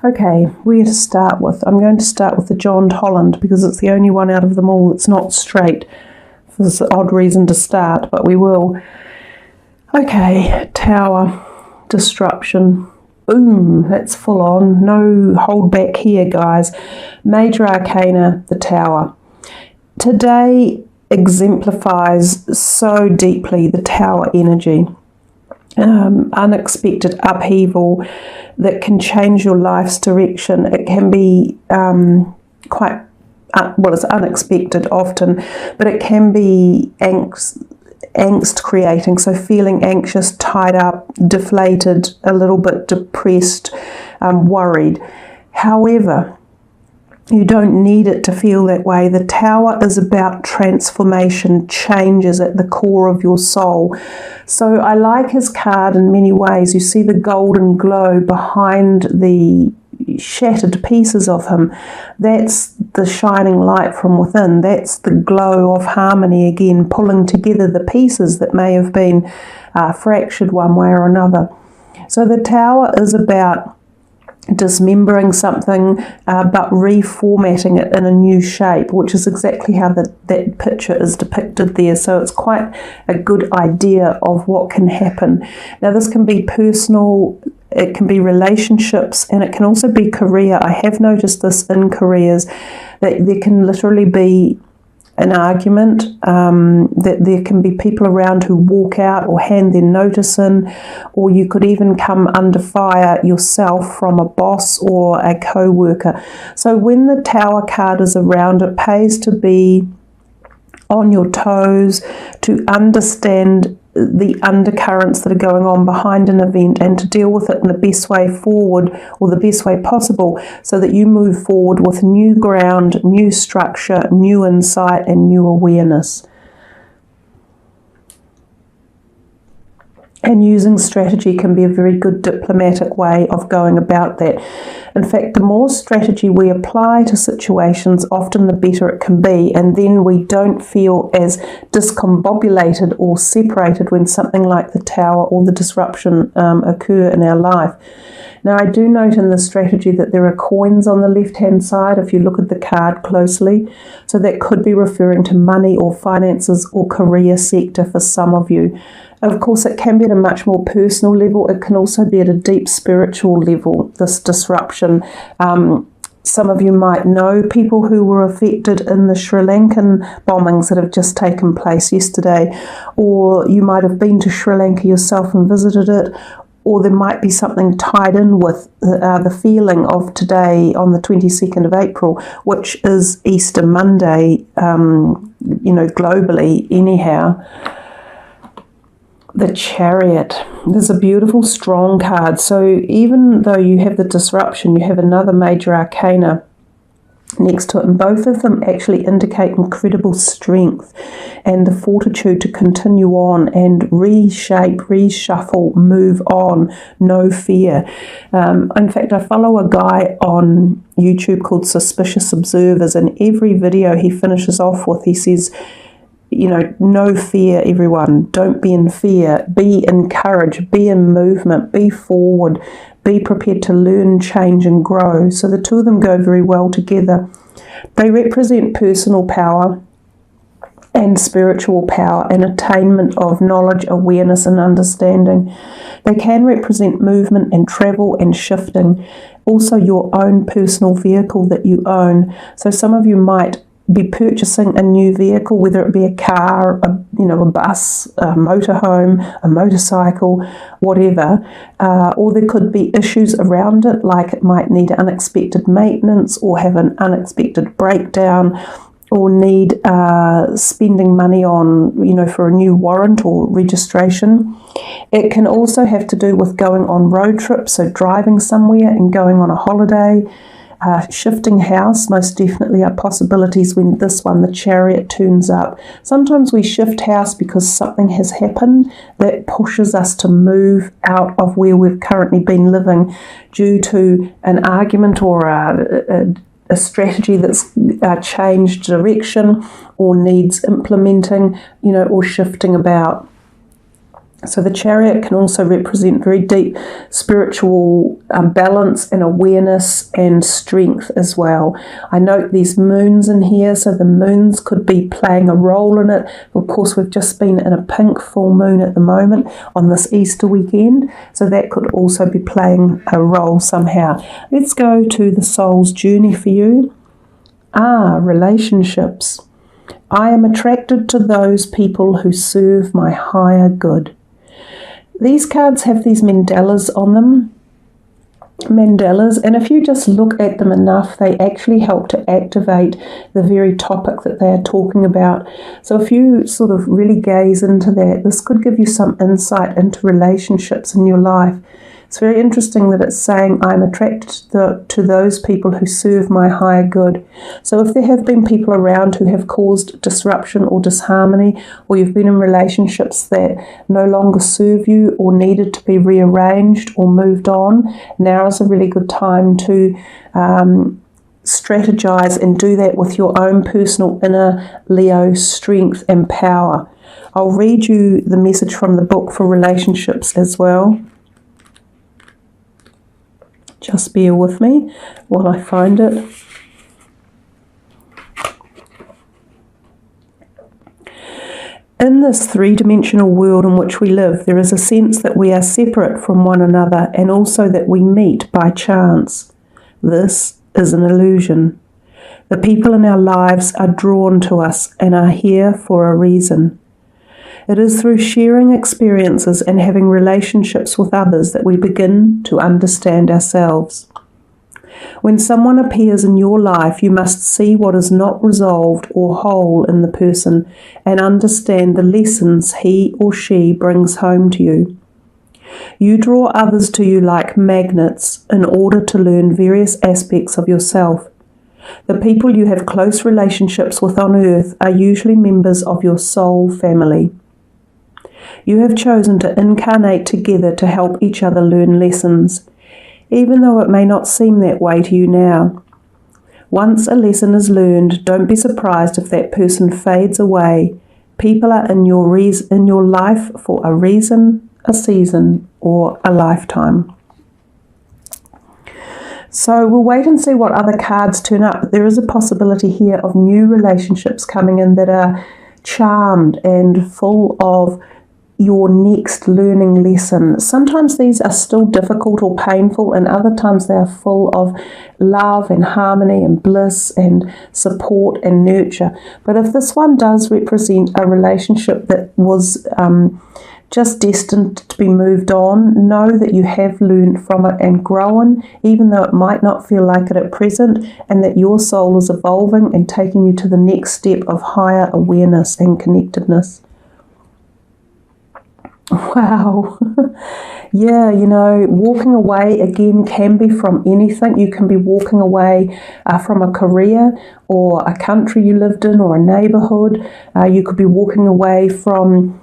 Okay, where to start with? I'm going to start with the John Holland because it's the only one out of them all that's not straight. For this odd reason to start, but we will. Okay, Tower, disruption. Boom, that's full on. No hold back here, guys. Major Arcana, the Tower. Today exemplifies so deeply the Tower energy. Unexpected upheaval that can change your life's direction. It can be quite, it's unexpected often, but it can be angst creating, so feeling anxious, tied up, deflated, a little bit depressed, worried. However, you don't need it to feel that way. The Tower is about transformation, changes at the core of your soul. So I like his card in many ways. You see the golden glow behind the shattered pieces of him. That's the shining light from within. That's the glow of harmony again, pulling together the pieces that may have been fractured one way or another. So the Tower is about dismembering something but reformatting it in a new shape, which is exactly how that picture is depicted there. So it's quite a good idea of what can happen. Now this can be personal, it can be relationships, and it can also be career. I have noticed this in careers, that there can literally be an argument, that there can be people around who walk out or hand their notice in, or you could even come under fire yourself from a boss or a co-worker. So when the Tower card is around, it pays to be on your toes, to understand the undercurrents that are going on behind an event and to deal with it in the best way forward, or the best way possible, so that you move forward with new ground, new structure, new insight and new awareness. And using strategy can be a very good diplomatic way of going about that. In fact, the more strategy we apply to situations, often the better it can be, and then we don't feel as discombobulated or separated when something like the Tower or the disruption occur in our life. Now, I do note in the strategy that there are coins on the left-hand side if you look at the card closely. So that could be referring to money or finances or career sector for some of you. Of course, it can be at a much more personal level. It can also be at a deep spiritual level, this disruption. Some of you might know people who were affected in the Sri Lankan bombings that have just taken place yesterday, or you might have been to Sri Lanka yourself and visited it, or there might be something tied in with the feeling of today on the 22nd of April, which is Easter Monday, globally anyhow. The Chariot. There's a beautiful, strong card. So even though you have the disruption, you have another major arcana next to it, and both of them actually indicate incredible strength and the fortitude to continue on and reshape, reshuffle, move on, no fear. In fact, I follow a guy on YouTube called Suspicious Observers, and every video he finishes off with, he says, no fear, everyone. Don't be in fear. Be encouraged. Be in movement. Be forward. Be prepared to learn, change, and grow. So the two of them go very well together. They represent personal power and spiritual power and attainment of knowledge, awareness, and understanding. They can represent movement and travel and shifting. Also, your own personal vehicle that you own. So some of you might be purchasing a new vehicle, whether it be a car, a bus, a motorhome, a motorcycle, whatever, or there could be issues around it, like it might need unexpected maintenance or have an unexpected breakdown, or need spending money on, for a new warrant or registration. It can also have to do with going on road trips, so driving somewhere and going on a holiday. Shifting house most definitely are possibilities when this one, the Chariot, turns up. Sometimes we shift house because something has happened that pushes us to move out of where we've currently been living due to an argument or a strategy that's changed direction or needs implementing, or shifting about. So the Chariot can also represent very deep spiritual balance and awareness and strength as well. I note these moons in here, so the moons could be playing a role in it. Of course, we've just been in a pink full moon at the moment on this Easter weekend, so that could also be playing a role somehow. Let's go to the soul's journey for you. Relationships. I am attracted to those people who serve my higher good. These cards have these mandalas on them. Mandalas, and if you just look at them enough, they actually help to activate the very topic that they are talking about. So if you sort of really gaze into that, this could give you some insight into relationships in your life. It's very interesting that it's saying, I'm attracted to those people who serve my higher good. So if there have been people around who have caused disruption or disharmony, or you've been in relationships that no longer serve you or needed to be rearranged or moved on, now is a really good time to strategize and do that with your own personal inner Leo strength and power. I'll read you the message from the book for relationships as well. Just bear with me while I find it. In this three-dimensional world in which we live, there is a sense that we are separate from one another and also that we meet by chance. This is an illusion. The people in our lives are drawn to us and are here for a reason. It is through sharing experiences and having relationships with others that we begin to understand ourselves. When someone appears in your life, you must see what is not resolved or whole in the person and understand the lessons he or she brings home to you. You draw others to you like magnets in order to learn various aspects of yourself. The people you have close relationships with on earth are usually members of your soul family. You have chosen to incarnate together to help each other learn lessons, even though it may not seem that way to you now. Once a lesson is learned, don't be surprised if that person fades away. People are in your life for a reason, a season, or a lifetime. So we'll wait and see what other cards turn up. There is a possibility here of new relationships coming in that are charmed and full of your next learning lesson. Sometimes these are still difficult or painful, and other times they are full of love and harmony and bliss and support and nurture. But if this one does represent a relationship that was just destined to be moved on, know that you have learned from it and grown, even though it might not feel like it at present, and that your soul is evolving and taking you to the next step of higher awareness and connectedness. Wow. Yeah, walking away again can be from anything. You can be walking away from a career or a country you lived in or a neighborhood. You could be walking away from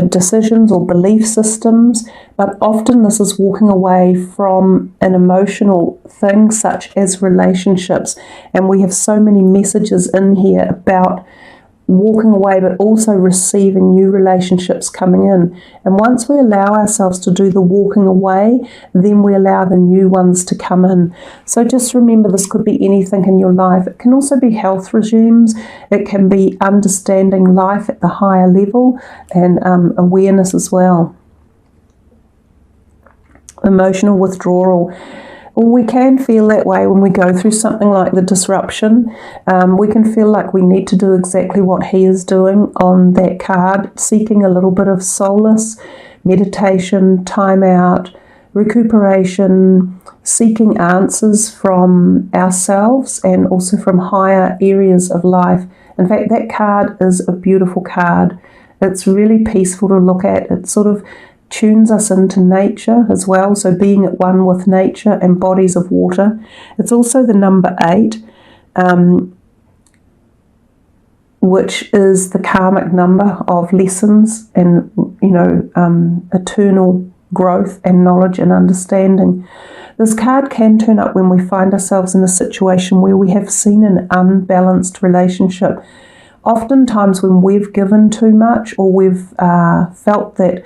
decisions or belief systems, but often this is walking away from an emotional thing such as relationships. And we have so many messages in here about walking away, but also receiving new relationships coming in. And once we allow ourselves to do the walking away, then we allow the new ones to come in. So just remember, this could be anything in your life. It can also be health regimes. It can be understanding life at the higher level and awareness as well. Emotional withdrawal. We can feel that way when we go through something like the disruption. We can feel like we need to do exactly what he is doing on that card, seeking a little bit of solace, meditation, time out, recuperation, seeking answers from ourselves and also from higher areas of life. In fact, that card is a beautiful card. It's really peaceful to look at. It sort of tunes us into nature as well, so being at one with nature and bodies of water. It's also the number 8, which is the karmic number of lessons and eternal growth and knowledge and understanding. This card can turn up when we find ourselves in a situation where we have seen an unbalanced relationship. Oftentimes when we've given too much or we've felt that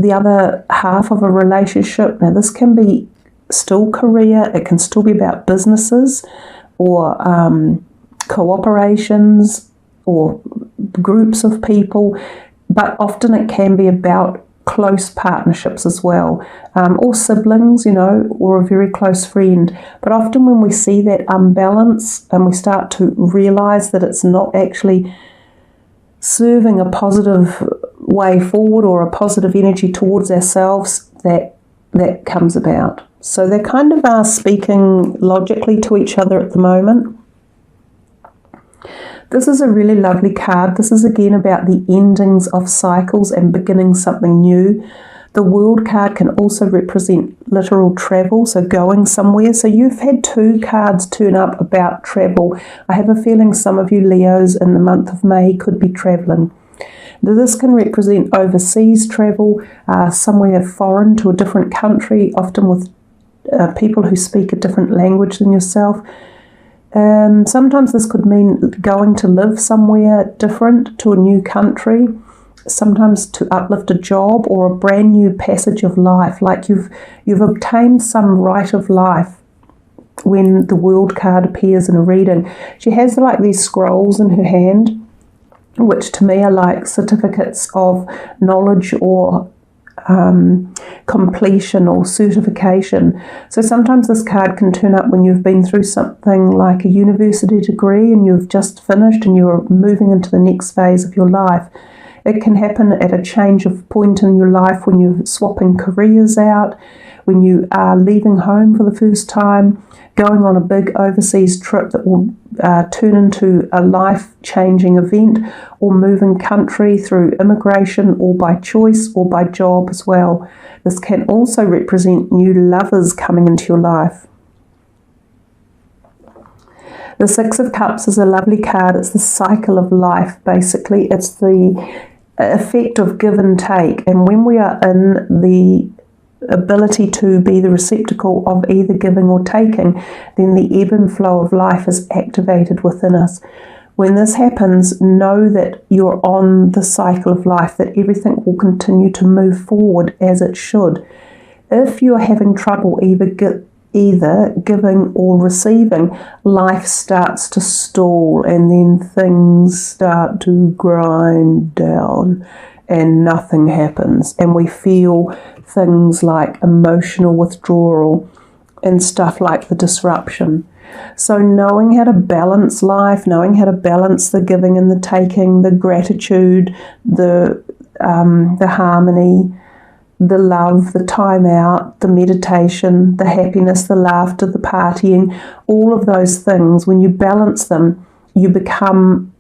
the other half of a relationship. Now this can be still career, it can still be about businesses or cooperations or groups of people, but often it can be about close partnerships as well, or siblings, or a very close friend. But often when we see that unbalance and we start to realize that it's not actually serving a positive way forward or a positive energy towards ourselves, that comes about. So they kind of are speaking logically to each other at the moment. This is a really lovely card. This is again about the endings of cycles and beginning something new. The World card can also represent literal travel, so going somewhere. So you've had 2 cards turn up about travel. I have a feeling some of you Leos in the month of May could be travelling. This can represent overseas travel, somewhere foreign to a different country, often with people who speak a different language than yourself. Sometimes this could mean going to live somewhere different to a new country, sometimes to uplift a job or a brand new passage of life, like you've obtained some right of life when the World card appears in a reading. She has like these scrolls in her hand, which to me are like certificates of knowledge or completion or certification. So sometimes this card can turn up when you've been through something like a university degree and you've just finished and you're moving into the next phase of your life. It can happen at a change of point in your life when you're swapping careers out, when you are leaving home for the first time, going on a big overseas trip that will turn into a life-changing event, or moving country through immigration or by choice or by job as well. This can also represent new lovers coming into your life. The Six of Cups is a lovely card. It's the cycle of life, basically. It's the effect of give and take. And when we are in the ability to be the receptacle of either giving or taking, then the ebb and flow of life is activated within us. When this happens, know that you're on the cycle of life, that everything will continue to move forward as it should. If you're having trouble either giving or receiving, life starts to stall and then things start to grind down and nothing happens, and we feel things like emotional withdrawal and stuff like the disruption. So knowing how to balance life, knowing how to balance the giving and the taking, the gratitude, the harmony, the love, the time out, the meditation, the happiness, the laughter, the partying, all of those things, when you balance them, you become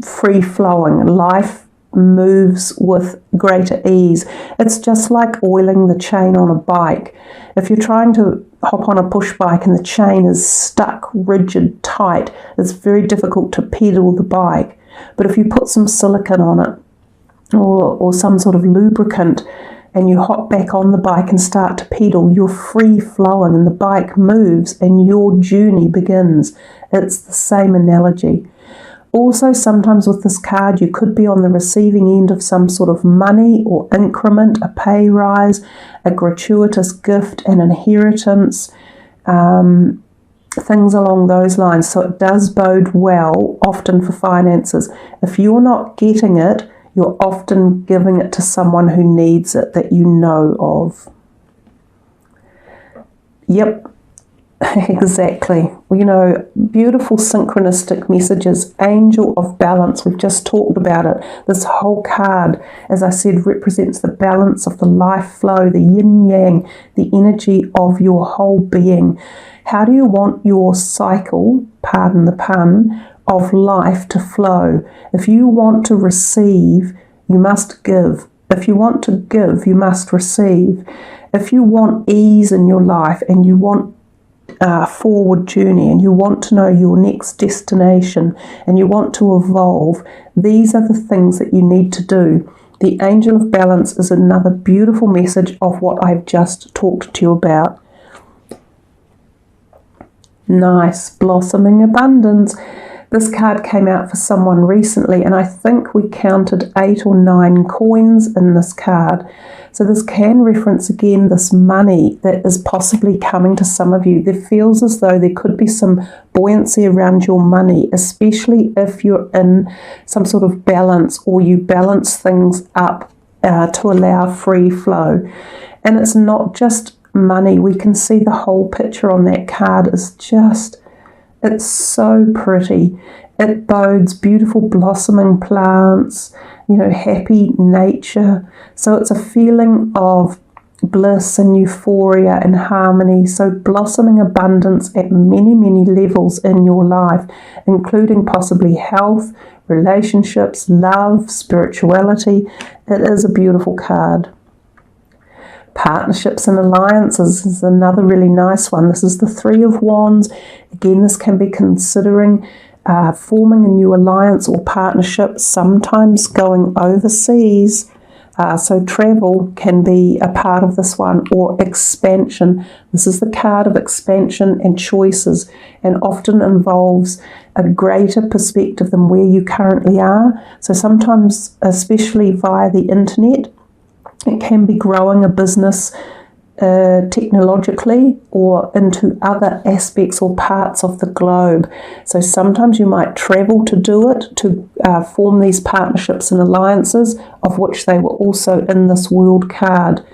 free-flowing. Life moves with greater ease. It's just like oiling the chain on a bike. If you're trying to hop on a push bike and the chain is stuck, rigid, tight, it's very difficult to pedal the bike. But if you put some silicone on it or some sort of lubricant and you hop back on the bike and start to pedal, you're free flowing and the bike moves and your journey begins. It's the same analogy. Also, sometimes with this card, you could be on the receiving end of some sort of money or increment, a pay rise, a gratuitous gift, an inheritance, things along those lines. So it does bode well, often for finances. If you're not getting it, you're often giving it to someone who needs it that you know of. Yep. Exactly. Beautiful synchronistic messages. Angel of balance. We've just talked about it. This whole card, as I said, represents the balance of the life flow, the yin yang, the energy of your whole being. How do you want your cycle, pardon the pun, of life to flow? If you want to receive, you must give. If you want to give, you must receive. If you want ease in your life and you want forward journey and you want to know your next destination and you want to evolve, these are the things that you need to do. The Angel of Balance is another beautiful message of what I've just talked to you about. Nice. Blossoming abundance. This card came out for someone recently, and I think we counted 8 or 9 coins in this card. So this can reference again this money that is possibly coming to some of you. There feels as though there could be some buoyancy around your money, especially if you're in some sort of balance or you balance things up to allow free flow. And it's not just money. We can see the whole picture on that card is just, it's so pretty. It bodes beautiful blossoming plants, happy nature. So it's a feeling of bliss and euphoria and harmony. So blossoming abundance at many, many levels in your life, including possibly health, relationships, love, spirituality. It is a beautiful card. Partnerships and alliances is another really nice one. This is the 3 of Wands. Again, this can be considering forming a new alliance or partnership, sometimes going overseas. So travel can be a part of this one, or expansion. This is the card of expansion and choices, and often involves a greater perspective than where you currently are. So sometimes, especially via the internet, it can be growing a business technologically or into other aspects or parts of the globe. So sometimes you might travel to do it, to form these partnerships and alliances, of which they were also in this World card.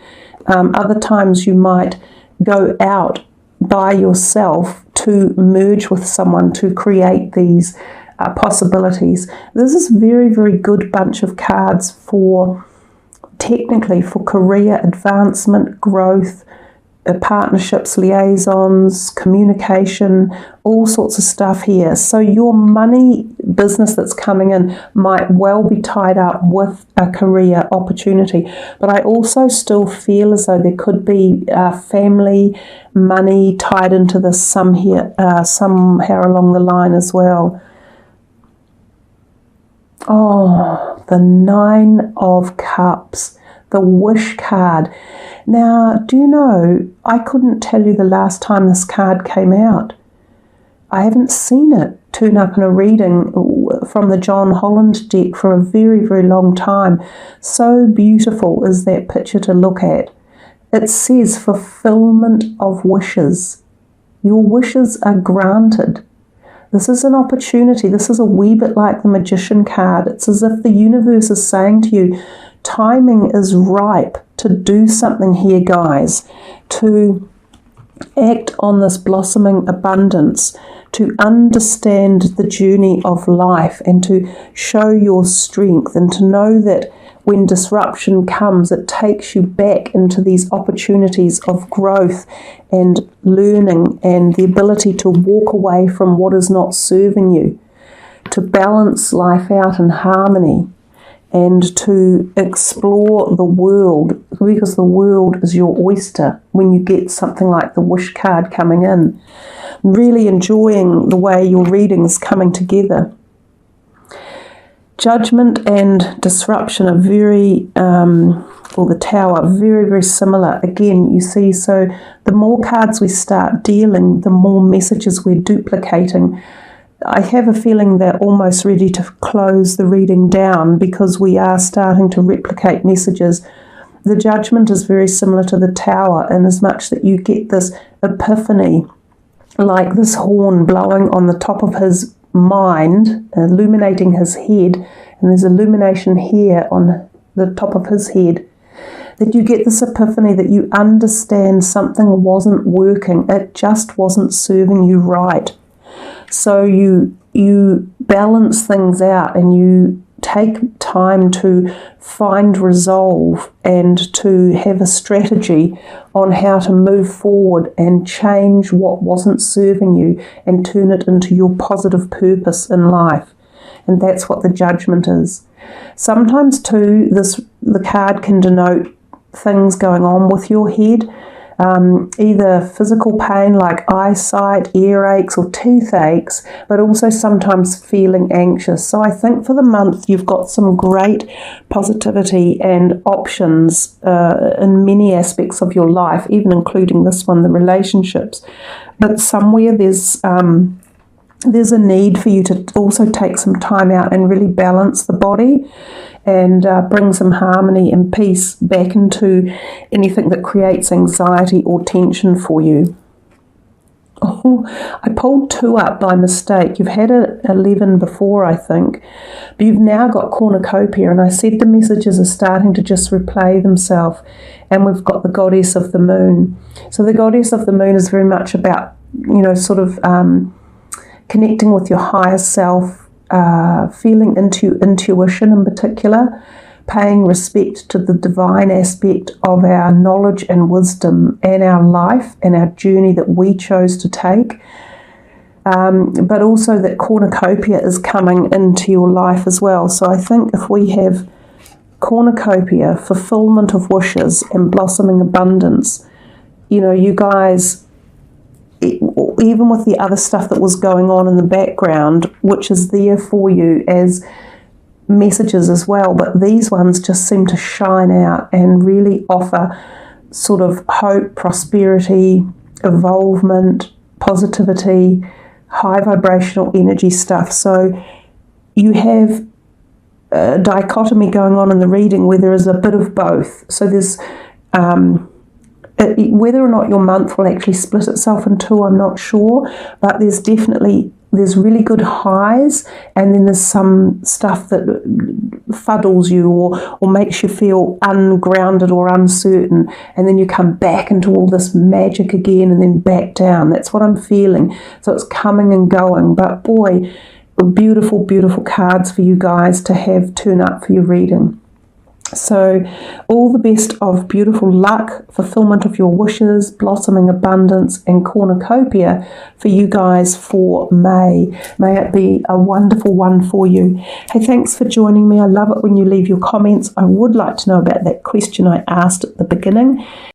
Other times you might go out by yourself to merge with someone to create these possibilities. This is a very, very good bunch of cards technically for career advancement, growth, partnerships, liaisons, communication, all sorts of stuff here. So your money business that's coming in might well be tied up with a career opportunity. But I also still feel as though there could be family money tied into this somehow along the line as well. Oh, the 9 of Cups, the Wish card. Now, do you know, I couldn't tell you the last time this card came out. I haven't seen it turn up in a reading from the John Holland deck for a very, very long time. So beautiful is that picture to look at. It says fulfillment of wishes. Your wishes are granted. This is an opportunity. This is a wee bit like the Magician card. It's as if the universe is saying to you, timing is ripe to do something here, guys, to act on this blossoming abundance, to understand the journey of life and to show your strength, and to know that when disruption comes, it takes you back into these opportunities of growth and learning and the ability to walk away from what is not serving you, to balance life out in harmony, and to explore the world, because the world is your oyster when you get something like the Wish card coming in. Really enjoying the way your reading's coming together. Judgment and disruption are very, or the Tower, very, very similar. Again, you see, so the more cards we start dealing, the more messages we're duplicating. I have a feeling they're almost ready to close the reading down because we are starting to replicate messages. The Judgment is very similar to the Tower in as much that you get this epiphany, like this horn blowing on the top of his mind, illuminating his head, and there's illumination here on the top of his head, that you get this epiphany that you understand something wasn't working, it just wasn't serving you right. So you balance things out and you take time to find resolve and to have a strategy on how to move forward and change what wasn't serving you and turn it into your positive purpose in life. And that's what the Judgment is. Sometimes too, the card can denote things going on with your head, either physical pain like eyesight, earaches or toothaches, but also sometimes feeling anxious. So I think for the month you've got some great positivity and options in many aspects of your life, even including this one, the relationships. But somewhere there's there's a need for you to also take some time out and really balance the body and bring some harmony and peace back into anything that creates anxiety or tension for you. Oh, I pulled 2 up by mistake. You've had 11 before, I think, but you've now got cornucopia, and I said the messages are starting to just replay themselves, and we've got the goddess of the moon. So the goddess of the moon is very much about, sort of connecting with your higher self, feeling into intuition in particular, paying respect to the divine aspect of our knowledge and wisdom and our life and our journey that we chose to take. But also that cornucopia is coming into your life as well. So I think if we have cornucopia, fulfillment of wishes and blossoming abundance, you guys, even with the other stuff that was going on in the background, which is there for you as messages as well, but these ones just seem to shine out and really offer sort of hope, prosperity, evolvement, positivity, high vibrational energy stuff. So you have a dichotomy going on in the reading where there is a bit of both. So there's whether or not your month will actually split itself in 2, I'm not sure, but there's really good highs, and then there's some stuff that fuddles you or makes you feel ungrounded or uncertain, and then you come back into all this magic again and then back down. That's what I'm feeling. So it's coming and going, but boy, beautiful, beautiful cards for you guys to have turn up for your reading. So all the best of beautiful luck, fulfillment of your wishes, blossoming abundance and cornucopia for you guys for May. May it be a wonderful one for you. Hey, thanks for joining me. I love it when you leave your comments. I would like to know about that question I asked at the beginning.